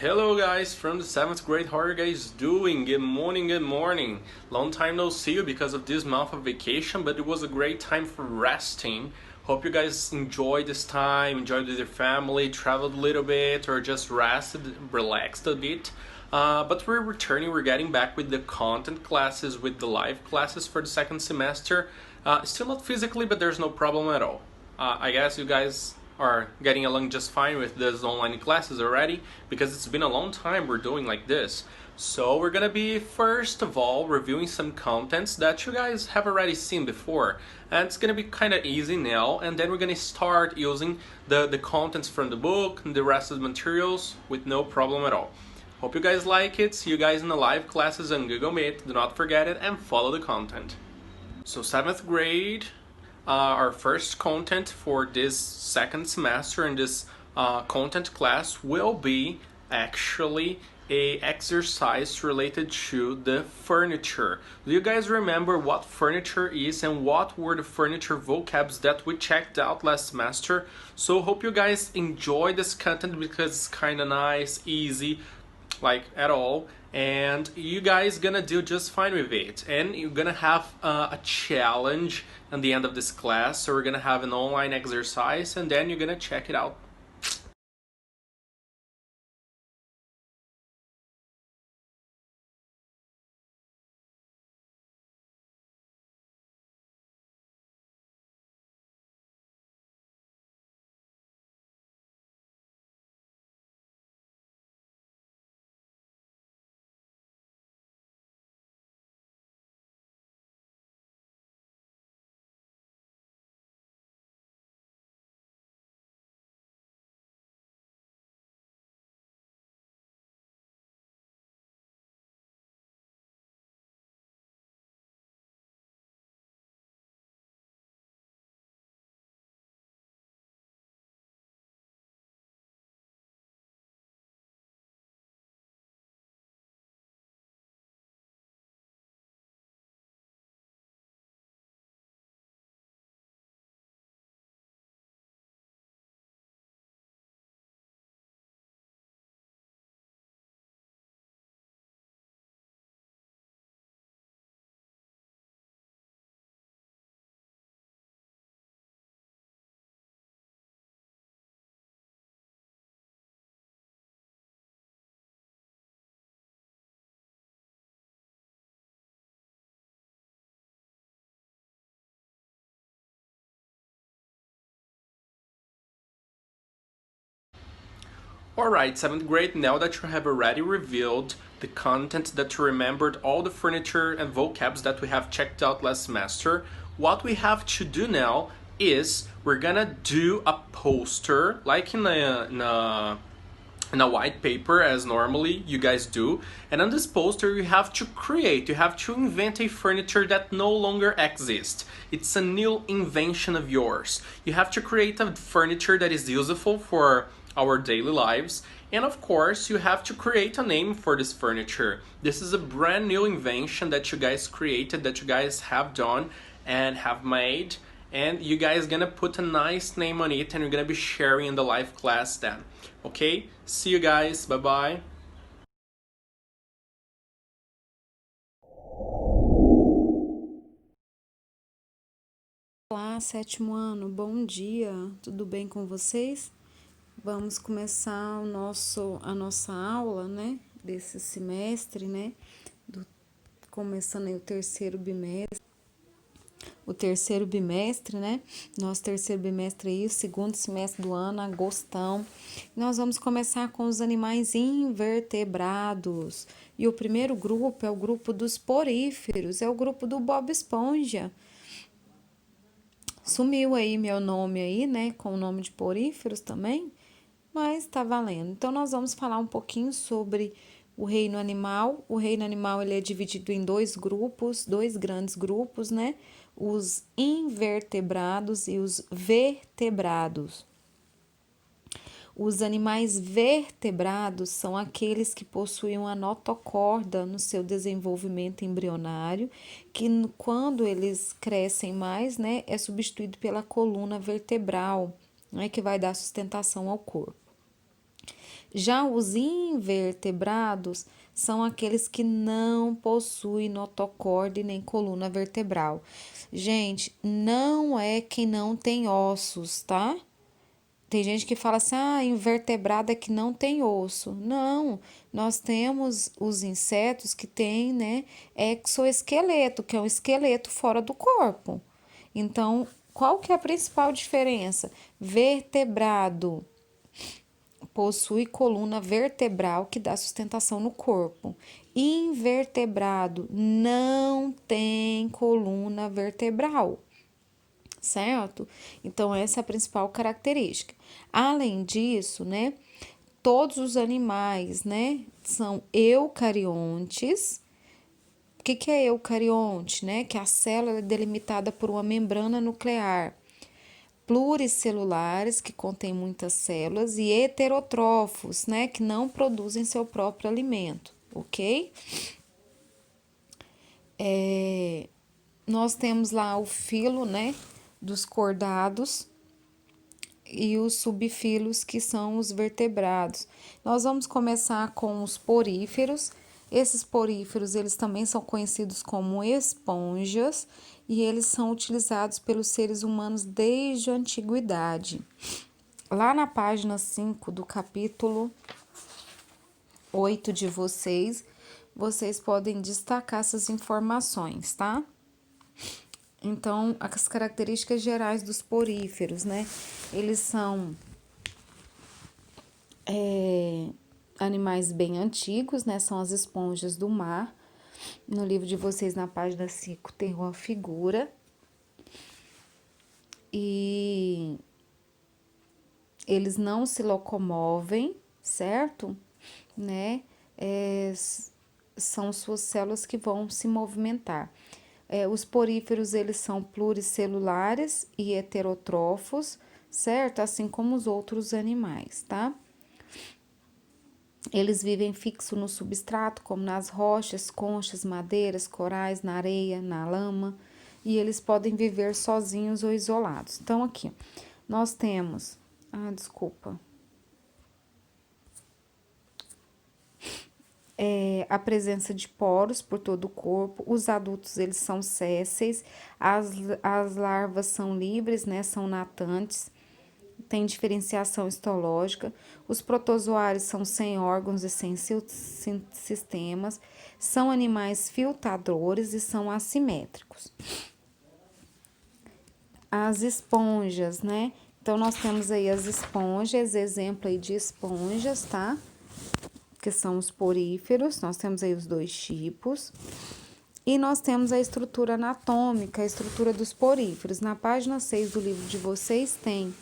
Hello guys from the 7th grade, how are you guys doing? Good morning, good morning. Long time no see you because of this month of vacation, but it was a great time for resting. Hope you guys enjoyed this time, enjoyed with your family, traveled a little bit, or just rested, relaxed a bit. But we're returning, we're getting back with the content classes, with the live classes for the second semester. Still not physically, but there's no problem at all. I guess you guys are getting along just fine with these online classes already, because it's been a long time we're doing like this. So we're gonna be first of all reviewing some contents that you guys have already seen before, and it's gonna be kind of easy now, and then we're gonna start using the contents from the book and the rest of the materials with no problem at all. Hope you guys like it. See you guys in the live classes on Google Meet. Do not forget it and follow the content. So 7th grade, our first content for this second semester in this content class will be actually a exercise related to the furniture. Do you guys remember what furniture is and what were the furniture vocabs that we checked out last semester? So hope you guys enjoy this content because it's kind of nice, easy, like at all, and you guys gonna do just fine with it. And you're gonna have a challenge at the end of this class, so we're gonna have an online exercise and then you're gonna check it out. Alright, 7th grade, now that you have already revealed the content, that you remembered all the furniture and vocabs that we have checked out last semester, what we have to do now is we're gonna do a poster, like in a white paper as normally you guys do, and on this poster you have to invent a furniture that no longer exists. It's a new invention of yours. You have to create a furniture that is useful for our daily lives, and of course you have to create a name for this furniture. This is a brand new invention that you guys created, that you guys have done and have made, and you guys gonna put a nice name on it and you're gonna be sharing in the live class then. Okay, see you guys, bye bye. Olá, sétimo ano, bom dia, tudo bem com vocês? Vamos começar a nossa aula, né, desse semestre, né, começando aí o terceiro bimestre, né, nosso terceiro bimestre aí, o segundo semestre do ano, agostão. Nós vamos começar com os animais invertebrados, e o primeiro grupo é o grupo dos poríferos, é o grupo do Bob Esponja. Sumiu aí meu nome aí, né, com o nome de poríferos também, mas tá valendo. Então, nós vamos falar um pouquinho sobre o reino animal. O reino animal, ele é dividido em dois grupos, dois grandes grupos, né, os invertebrados e os vertebrados. Os animais vertebrados são aqueles que possuem uma notocorda no seu desenvolvimento embrionário, que quando eles crescem mais, né, é substituído pela coluna vertebral, né, que vai dar sustentação ao corpo. Já os invertebrados são aqueles que não possuem notocorda nem coluna vertebral. Gente, não é quem não tem ossos, tá? Tem gente que fala assim, invertebrado é que não tem osso. Não, nós temos os insetos que têm, né, exoesqueleto, que é um esqueleto fora do corpo. Então, qual que é a principal diferença? Vertebrado possui coluna vertebral que dá sustentação no corpo. Invertebrado não tem coluna vertebral, certo? Então, essa é a principal característica. Além disso, né, todos os animais, né, são eucariontes. O que é eucarionte, né? Que a célula é delimitada por uma membrana nuclear. Pluricelulares, que contém muitas células, e heterotrófos, né, que não produzem seu próprio alimento, ok? Nós temos lá o filo, né, dos cordados e os subfilos, que são os vertebrados. Nós vamos começar com os poríferos. Esses poríferos, eles também são conhecidos como esponjas e eles são utilizados pelos seres humanos desde a antiguidade. Lá na página 5 do capítulo 8 de vocês podem destacar essas informações, tá? Então, as características gerais dos poríferos, né? Eles são animais bem antigos, né? São as esponjas do mar. No livro de vocês, na página 5, tem uma figura. E eles não se locomovem, certo? Né? São suas células que vão se movimentar. Os poríferos, eles são pluricelulares e heterotrófos, certo? Assim como os outros animais, tá? Eles vivem fixo no substrato, como nas rochas, conchas, madeiras, corais, na areia, na lama, e eles podem viver sozinhos ou isolados. Então, aqui, nós temos... a presença de poros por todo o corpo. Os adultos, eles são sésseis, as larvas são livres, né, são natantes, tem diferenciação histológica. Os protozoários são sem órgãos e sem sistemas, são animais filtradores e são assimétricos. As esponjas, né? Então, nós temos aí as esponjas, exemplo aí de esponjas, tá? Que são os poríferos, nós temos aí os dois tipos. E nós temos a estrutura anatômica, a estrutura dos poríferos. Na página 6 do livro de vocês tem.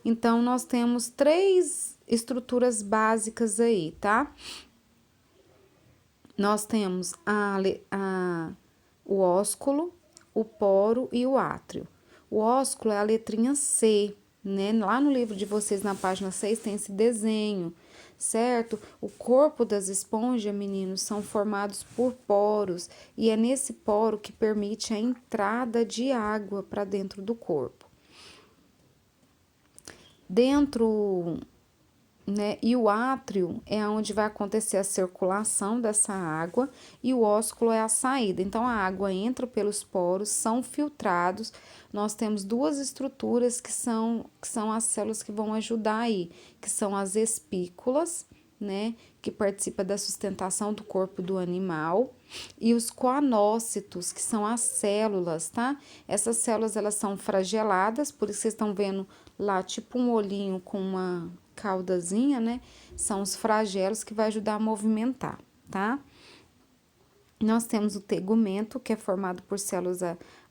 Então, nós temos 3 estruturas básicas aí, tá? Nós temos o ósculo, o poro e o átrio. O ósculo é a letrinha C, né? Lá no livro de vocês, na página 6, tem esse desenho, certo? O corpo das esponjas, meninos, são formados por poros, e é nesse poro que permite a entrada de água para dentro do corpo. Né, e o átrio é onde vai acontecer a circulação dessa água, e o ósculo é a saída. Então, a água entra pelos poros, são filtrados. Nós temos 2 estruturas que são as células que vão ajudar aí, que são as espículas, né, que participa da sustentação do corpo do animal, e os coanócitos, que são as células, tá? Essas células, elas são flageladas, por isso vocês estão vendo lá, tipo um olhinho com uma caudazinha, né? São os flagelos que vai ajudar a movimentar, tá? Nós temos o tegumento, que é formado por células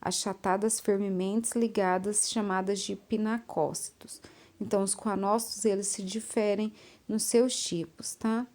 achatadas firmemente ligadas, chamadas de pinacócitos. Então, os coanócitos, eles se diferem nos seus tipos, tá?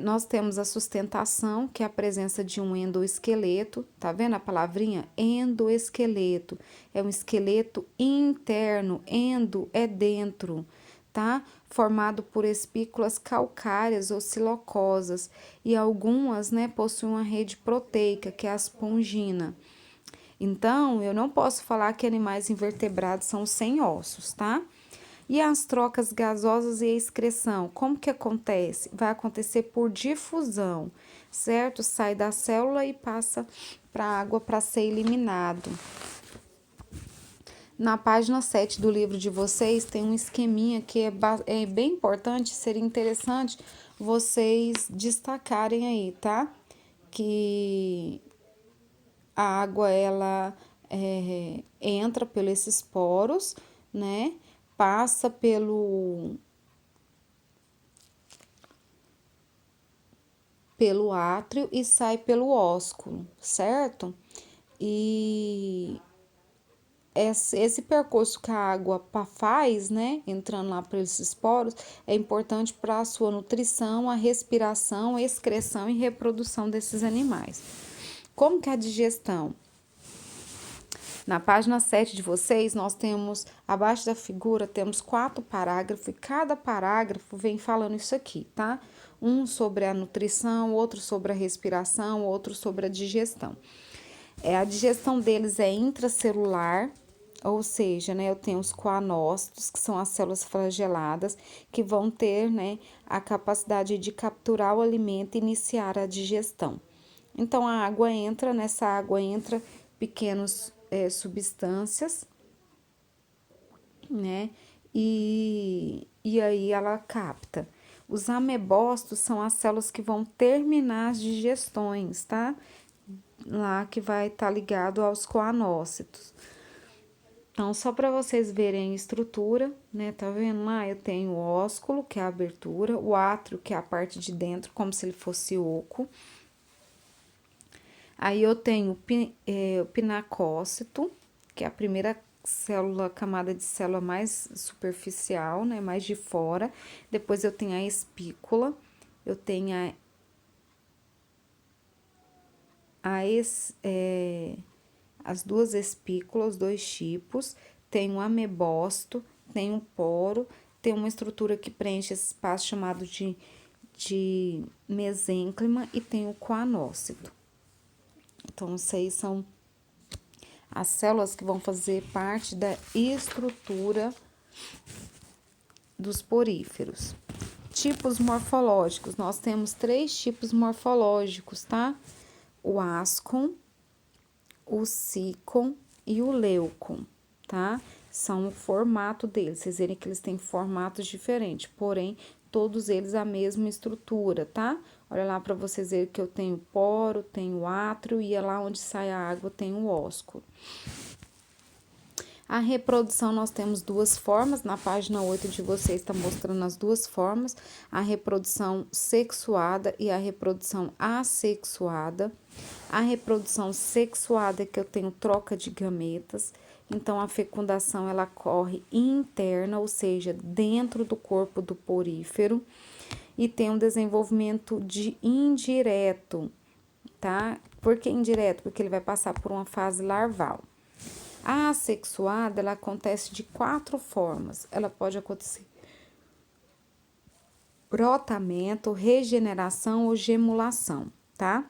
Nós temos a sustentação, que é a presença de um endoesqueleto, tá vendo a palavrinha? Endoesqueleto, é um esqueleto interno, endo é dentro, tá? Formado por espículas calcárias ou silocosas, e algumas, né, possuem uma rede proteica, que é a espongina. Então, eu não posso falar que animais invertebrados são sem ossos, tá? E as trocas gasosas e a excreção, como que acontece? Vai acontecer por difusão, certo? Sai da célula e passa para a água para ser eliminado. Na página 7 do livro de vocês tem um esqueminha que é bem importante, seria interessante vocês destacarem aí, tá? Que a água, ela entra pelos esses poros, né? Passa pelo átrio e sai pelo ósculo, certo? E esse percurso que a água faz, né, entrando lá por esses poros, é importante para a sua nutrição, a respiração, a excreção e reprodução desses animais. Como que é a digestão? Na página 7 de vocês, nós temos, abaixo da figura, temos 4 parágrafos e cada parágrafo vem falando isso aqui, tá? Um sobre a nutrição, outro sobre a respiração, outro sobre a digestão. A digestão deles é intracelular, ou seja, né, eu tenho os coanócitos, que são as células flageladas, que vão ter, né, a capacidade de capturar o alimento e iniciar a digestão. Então, nessa água entra pequenos substâncias, né, e aí ela capta. Os amebócitos são as células que vão terminar as digestões, tá? Lá que vai estar ligado aos coanócitos. Então, só para vocês verem a estrutura, né? Tá vendo lá? Eu tenho o ósculo, que é a abertura, o átrio, que é a parte de dentro, como se ele fosse oco. Aí eu tenho o pinacócito, que é a primeira camada de célula mais superficial, né? Mais de fora. Depois eu tenho a espícula, eu tenho as duas espículas, dois tipos, tem um amebócito, tem um poro, tem uma estrutura que preenche esse espaço chamado de mesênclima e tem o coanócito. Então, essas são as células que vão fazer parte da estrutura dos poríferos. Tipos morfológicos, nós temos 3 tipos morfológicos, tá? O ascon, o sicon e o leucon, tá? São o formato deles, vocês verem que eles têm formatos diferentes, porém, todos eles a mesma estrutura, tá? Olha lá para vocês verem que eu tenho poro, tenho átrio e é lá onde sai a água tem o ósculo. A reprodução, nós temos 2 formas, na página 8 de vocês está mostrando as 2 formas, a reprodução sexuada e a reprodução assexuada. A reprodução sexuada é que eu tenho troca de gametas, então a fecundação ela ocorre interna, ou seja, dentro do corpo do porífero, e tem um desenvolvimento indireto, tá? Por que indireto? Porque ele vai passar por uma fase larval. A assexuada, ela acontece de 4 formas. Ela pode acontecer brotamento, regeneração ou gemulação, tá?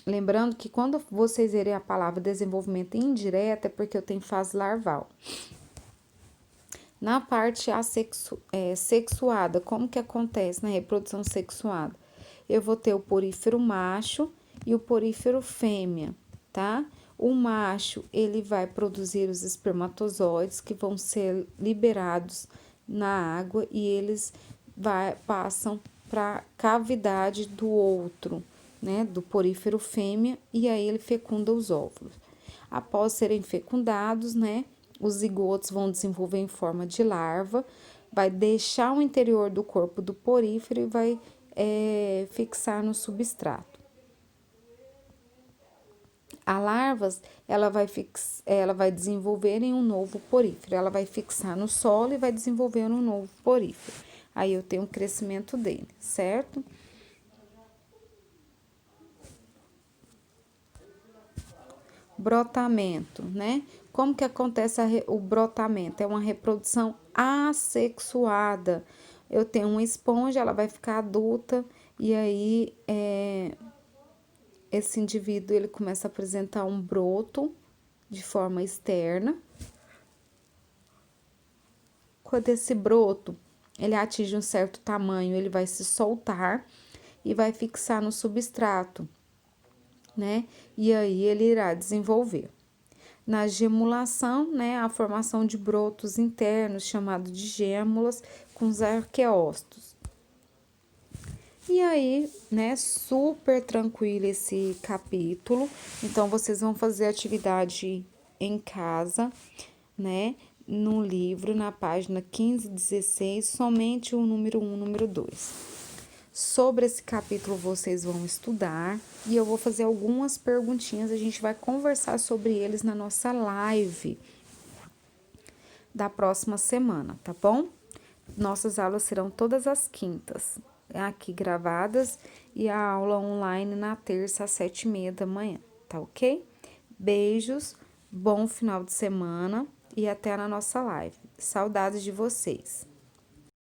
Lembrando que quando vocês verem a palavra desenvolvimento indireto, é porque eu tenho fase larval. Na parte sexuada, como que acontece na reprodução sexuada? Eu vou ter o porífero macho e o porífero fêmea, tá? O macho, ele vai produzir os espermatozoides que vão ser liberados na água e eles passam para a cavidade do outro, né? Do porífero fêmea, e aí ele fecunda os óvulos. Após serem fecundados, né? Os zigotos vão desenvolver em forma de larva, vai deixar o interior do corpo do porífero e vai fixar no substrato. A larva, ela vai desenvolver em um novo porífero, ela vai fixar no solo e vai desenvolver um novo porífero. Aí eu tenho o crescimento dele, certo? Brotamento, né? Como que acontece o brotamento? É uma reprodução assexuada. Eu tenho uma esponja, ela vai ficar adulta e aí esse indivíduo ele começa a apresentar um broto de forma externa. Quando esse broto ele atinge um certo tamanho, ele vai se soltar e vai fixar no substrato, né? E aí ele irá desenvolver. Na gemulação, né, a formação de brotos internos, chamado de gêmulas, com os arqueócitos. E aí, né, super tranquilo esse capítulo. Então, vocês vão fazer atividade em casa, né, no livro, na página 15 e 16, somente o número 1, número 2. Sobre esse capítulo vocês vão estudar e eu vou fazer algumas perguntinhas, a gente vai conversar sobre eles na nossa live da próxima semana, tá bom? Nossas aulas serão todas as quintas, aqui gravadas, e a aula online na terça às 7h30 da manhã, tá ok? Beijos, bom final de semana e até na nossa live. Saudades de vocês!